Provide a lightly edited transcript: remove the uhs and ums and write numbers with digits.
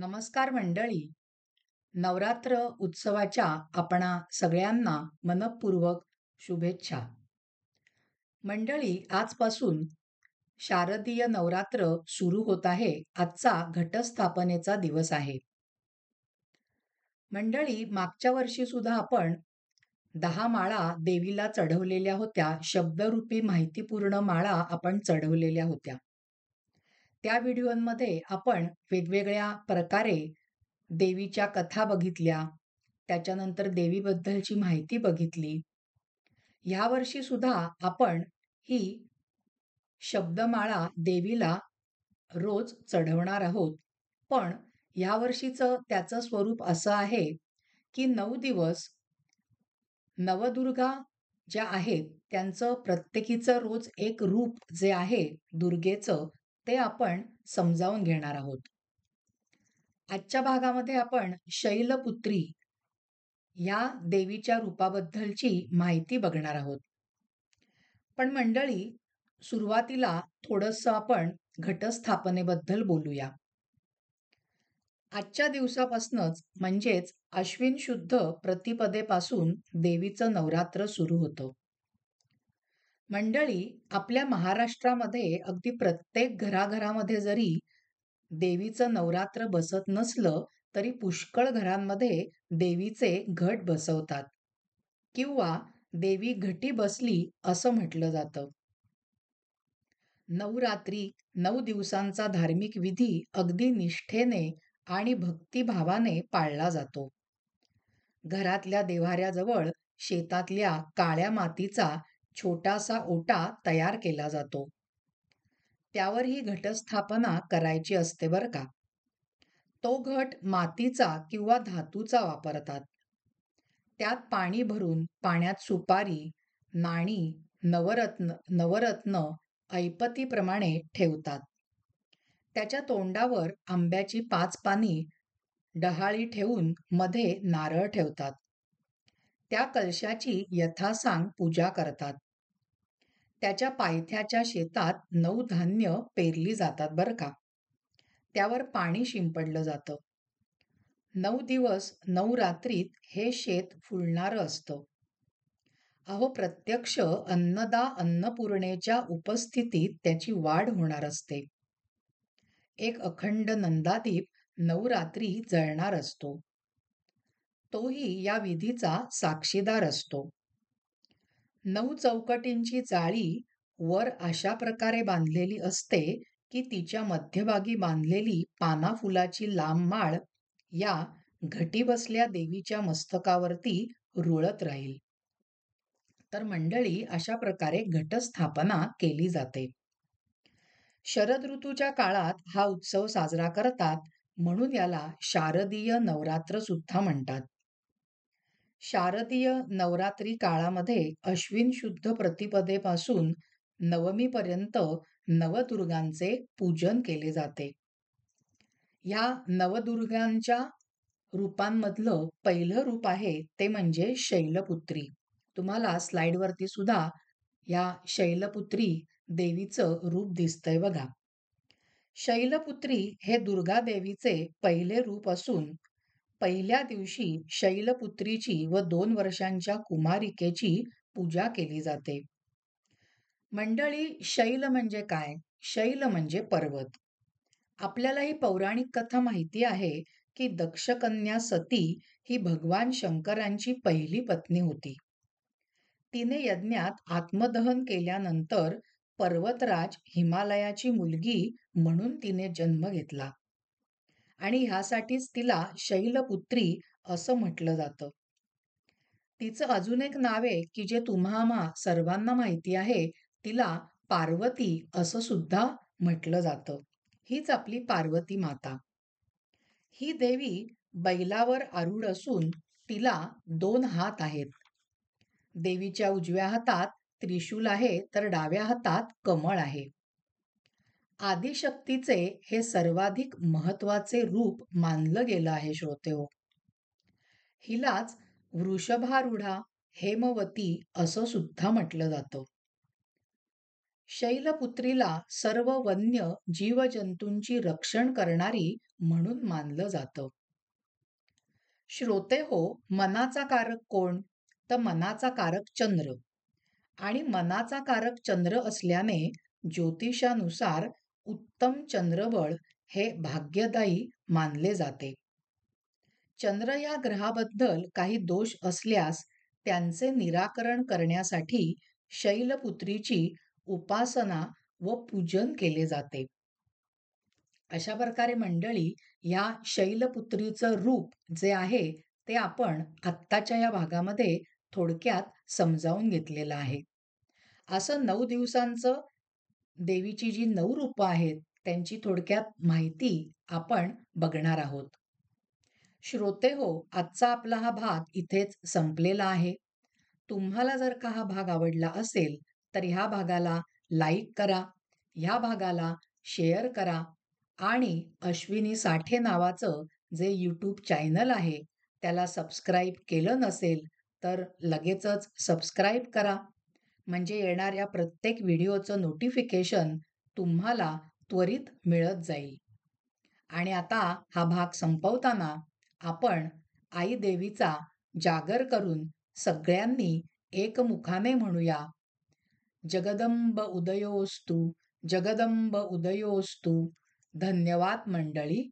नमस्कार मंडळी. नवरात्र उत्सवाच्या आपणा सगळ्यांना मनःपूर्वक शुभेच्छा. मंडळी, आजपासून शारदीय नवरात्र सुरू होत आहे. आजचा घटस्थापनेचा दिवस आहे. मंडळी, मागच्या वर्षी सुद्धा आपण 10 माळा देवीला चढवलेल्या होत्या. शब्दरूपी माहितीपूर्ण माळा आपण चढवलेल्या होत्या. त्या व्हिडिओमध्ये आपण वेगवेगळ्या प्रकारे देवीच्या कथा बघितल्या, त्याच्यानंतर देवीबद्दलची माहिती बघितली. यावर्षी सुद्धा आपण ही शब्दमाळा देवीला रोज चढवणार आहोत. पण यावर्षीचं त्याचं स्वरूप असं आहे की 9 दिवस नवदुर्गा ज्या आहेत त्यांचं प्रत्येकीचं रोज एक रूप जे आहे दुर्गेचं, ते आपण समजावून घेणार आहोत. आजच्या भागामध्ये आपण शैलपुत्री या देवीच्या रूपाबद्दलची माहिती बघणार आहोत. पण मंडळी, सुरुवातीला थोडंसं आपण घटस्थापनेबद्दल बोलूया. आजच्या दिवसापासूनच म्हणजेच अश्विन शुद्ध प्रतिपदेपासून देवीचं नवरात्र सुरू होतं. मंडळी, आपल्या महाराष्ट्रामध्ये अगदी प्रत्येक घराघरामध्ये जरी देवीचं नवरात्र बसत नसलं तरी पुष्कळ घरांमध्ये देवीचे घट बसवतात किंवा देवी घटी बसली असं म्हटलं जातं. नवरात्री 9 दिवसांचा धार्मिक विधी अगदी निष्ठेने आणि भक्तिभावाने पाळला जातो. घरातल्या देव्हाऱ्याजवळ शेतातल्या काळ्या मातीचा छोटासा ओटा तयार केला जातो. त्यावर ही घटस्थापना करायची असते बरं का. तो घट मातीचा किंवा धातूचा वापरतात. त्यात पाणी भरून पाण्यात सुपारी, नाणी, नवरत्न ऐपतीप्रमाणे ठेवतात. त्याच्या तोंडावर आंब्याची 5 पानी डहाळी ठेवून मध्ये नारळ ठेवतात. त्या कलशाची यथासांग पूजा करतात. त्याच्या पायथ्याच्या शेतात 9 धान्य पेरली जातात बरं का. त्यावर पाणी शिंपडलं जातं. 9 दिवस 9 रात्रीत हे शेत फुलणारं असतं. अहो, प्रत्यक्ष अन्नदा अन्नपूर्णेच्या उपस्थितीत त्याची वाढ होणार असते. एक अखंड नंदादीप 9 रात्री जळणार असतो. तोही या विधीचा साक्षीदार असतो. 9 चौकटींची जाळी वर अशा प्रकारे बांधलेली असते की तिच्या मध्यभागी बांधलेली पाना फुलाची लांब माळ या घटी बसल्या देवीच्या मस्तकावरती रुळत राहील. तर मंडळी, अशा प्रकारे घटस्थापना केली जाते. शरद ऋतूच्या काळात हा उत्सव साजरा करतात, म्हणून याला शारदीय नवरात्र सुद्धा म्हणतात. शारदीय नवरात्री काळामध्ये अश्विन शुद्ध प्रतिपदेपासून नवमीपर्यंत नवदुर्गांचे पूजन केले जाते. या नवदुर्गांच्या रूपांमधलं पहिलं रूप आहे ते म्हणजे शैलपुत्री. तुम्हाला स्लाइडवरती सुद्धा या शैलपुत्री देवीचं रूप दिसतंय बघा. शैलपुत्री हे दुर्गा देवीचे पहिले रूप असून पहिल्या दिवशी शैलपुत्रीची व 2 वर्षांच्या कुमारिकेची पूजा केली जाते. मंडळी, शैल म्हणजे काय? शैल म्हणजे पर्वत. आपल्याला ही पौराणिक कथा माहिती आहे की दक्षकन्या सती ही भगवान शंकरांची पहिली पत्नी होती. तिने यज्ञात आत्मदहन केल्यानंतर पर्वतराज हिमालयाची मुलगी म्हणून तिने जन्म घेतला आणि ह्यासाठीच तिला शैलपुत्री असं म्हटलं जातं. तिचं अजून एक नाव आहे की जे तुम्हा सर्वांना माहिती आहे, तिला पार्वती असं सुद्धा म्हटलं जातं. हीच आपली पार्वती माता. ही देवी बैलावर आरूढ असून तिला 2 हात आहेत. देवीच्या उजव्या हातात त्रिशूल आहे तर डाव्या हातात कमळ आहे. आदिशक्तीचे हे सर्वाधिक महत्वाचे रूप मानलं गेलं आहे श्रोतेहो. हिलाच वृषभारूढा हेमवती असं सुद्धा म्हटलं जातं. शैलपुत्रीला सर्व वन्य जीवजंतूंची रक्षण करणारी म्हणून मानलं जातं. श्रोते हो, मनाचा कारक कोण? तर मनाचा कारक चंद्र. आणि मनाचा कारक चंद्र असल्याने ज्योतिषानुसार उत्तम चंद्रबळ हे भाग्यदायी मानले जाते. चंद्र या ग्रहाबद्दल काही दोष असल्यास त्यांचे निराकरण करण्यासाठी शैलपुत्रीची उपासना व पूजन केले जाते. अशा प्रकारे मंडळी, या शैलपुत्रीचं रूप जे आहे ते आपण आत्ताच्या या भागामध्ये थोडक्यात समजावून घेतलेलं आहे. असं 9 दिवसांचं देवीची जी 9 रूपं आहेत त्यांची थोडक्यात माहिती आपण बघणार आहोत. श्रोते हो, आजचा आपला हा भाग इथेच संपलेला आहे. तुम्हाला जर का हा भाग आवडला असेल तर ह्या भागाला लाईक करा, ह्या भागाला शेअर करा आणि अश्विनी साठे नावाचं जे यूट्यूब चॅनल आहे त्याला सबस्क्राईब केलं नसेल तर लगेचच सबस्क्राईब करा. म्हणजे येणाऱ्या प्रत्येक व्हिडिओचं नोटिफिकेशन तुम्हाला त्वरित मिळत जाईल. आणि आता हा भाग संपवताना आपण आई देवीचा जागर करून सगळ्यांनी एकमुखाने म्हणूया, जगदंब उदयोस्तु, जगदंब उदयोस्तु. धन्यवाद मंडळी.